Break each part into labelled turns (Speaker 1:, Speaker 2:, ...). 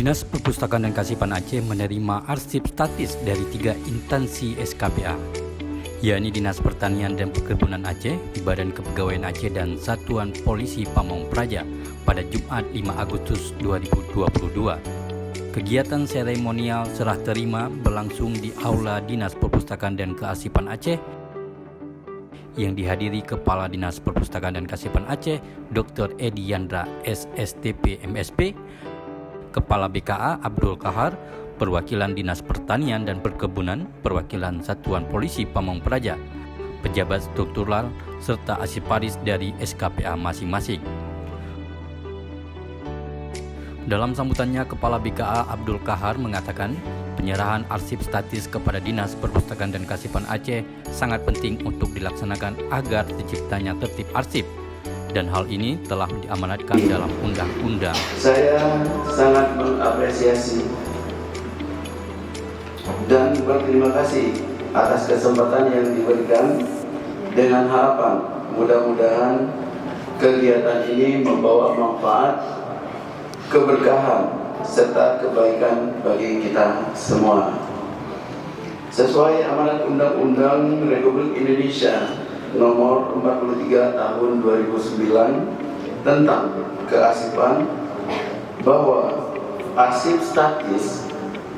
Speaker 1: Dinas Perpustakaan dan Kearsipan Aceh menerima arsip statis dari 3 instansi SKPA, yakni Dinas Pertanian dan Perkebunan Aceh, Badan Kepegawaian Aceh, dan Satuan Polisi Pamong Praja pada Jumat 5 Agustus 2022. Kegiatan seremonial serah terima berlangsung di Aula Dinas Perpustakaan dan Kearsipan Aceh yang dihadiri Kepala Dinas Perpustakaan dan Kearsipan Aceh, Dr. Edi Yandra SSTP MSP, Kepala BKA Abdul Kahar, perwakilan Dinas Pertanian dan Perkebunan, perwakilan Satuan Polisi Pamong Praja, pejabat struktural, serta arsiparis dari SKPA masing-masing. Dalam sambutannya, Kepala BKA Abdul Kahar mengatakan penyerahan arsip statis kepada Dinas Perpustakaan dan Kearsipan Aceh sangat penting untuk dilaksanakan agar terciptanya tertib arsip, dan hal ini telah diamanatkan dalam undang-undang.
Speaker 2: Saya sangat mengapresiasi dan berterima kasih atas kesempatan yang diberikan, dengan harapan mudah-mudahan kegiatan ini membawa manfaat, keberkahan, serta kebaikan bagi kita semua. Sesuai amanat Undang-Undang Republik Indonesia Nomor 43 Tahun 2009 tentang kearsipan, bahwa arsip statis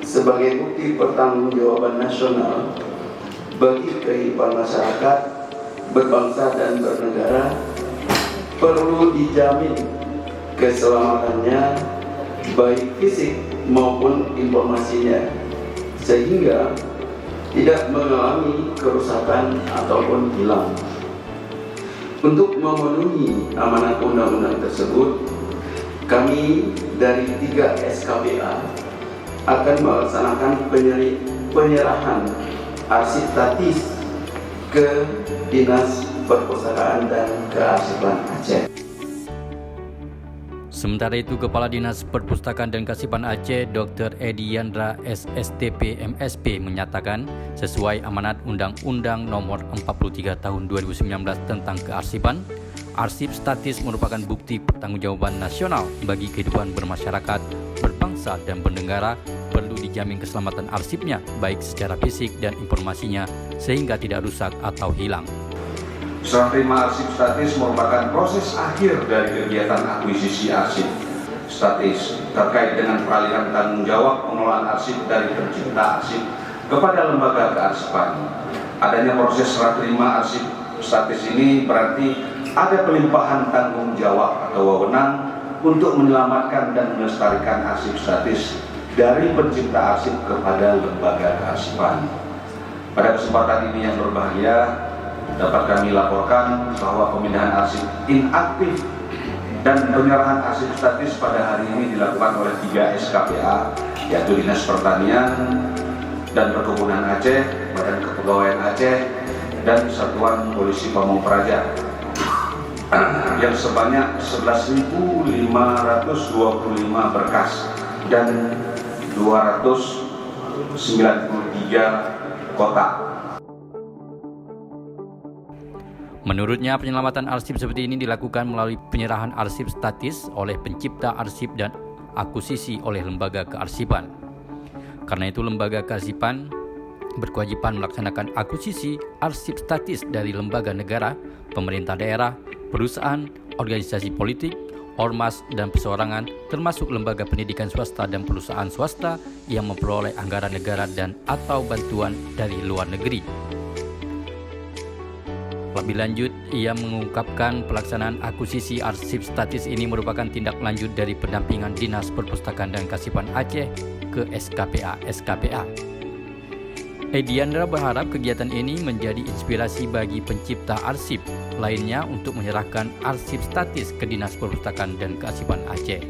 Speaker 2: sebagai bukti pertanggungjawaban nasional bagi kehidupan masyarakat berbangsa dan bernegara perlu dijamin keselamatannya, baik fisik maupun informasinya, sehingga tidak mengalami kerusakan ataupun hilang. Untuk memenuhi amanat undang-undang tersebut, kami dari 3 SKPA akan melaksanakan penyerahan arsip statis ke Dinas Perpustakaan dan Kearsipan Aceh.
Speaker 1: Sementara itu, Kepala Dinas Perpustakaan dan Kearsipan Aceh, Dr. Edi Yandra SSTP MSP menyatakan, sesuai amanat Undang-Undang Nomor 43 Tahun 2019 tentang kearsipan, arsip statis merupakan bukti pertanggungjawaban nasional bagi kehidupan bermasyarakat, berbangsa dan bernegara. Perlu dijamin keselamatan arsipnya, baik secara fisik dan informasinya, sehingga tidak rusak atau hilang.
Speaker 3: Serah terima arsip statis merupakan proses akhir dari kegiatan akuisisi arsip statis terkait dengan peralihan tanggung jawab pengelolaan arsip dari pencipta arsip kepada lembaga kearsipan. Adanya proses serah terima arsip statis ini berarti ada pelimpahan tanggung jawab atau wewenang untuk menyelamatkan dan melestarikan arsip statis dari pencipta arsip kepada lembaga kearsipan. Pada kesempatan ini yang berbahagia, dapat kami laporkan bahwa pemindahan arsip inaktif dan penyerahan arsip statis pada hari ini dilakukan oleh 3 SKPA, yaitu Dinas Pertanian dan Perkebunan Aceh, Badan Kepegawaian Aceh, dan Satuan Polisi Pamong Praja, yang sebanyak 11.525 berkas dan 293 kotak.
Speaker 1: Menurutnya, penyelamatan arsip seperti ini dilakukan melalui penyerahan arsip statis oleh pencipta arsip dan akuisisi oleh lembaga kearsipan. Karena itu, lembaga kearsipan berkewajiban melaksanakan akuisisi arsip statis dari lembaga negara, pemerintah daerah, perusahaan, organisasi politik, ormas, dan perseorangan, termasuk lembaga pendidikan swasta dan perusahaan swasta yang memperoleh anggaran negara dan atau bantuan dari luar negeri. Lebih lanjut, ia mengungkapkan pelaksanaan akuisisi arsip statis ini merupakan tindak lanjut dari pendampingan Dinas Perpustakaan dan Kearsipan Aceh ke SKPA. Edi Yandra berharap kegiatan ini menjadi inspirasi bagi pencipta arsip lainnya untuk menyerahkan arsip statis ke Dinas Perpustakaan dan Kearsipan Aceh.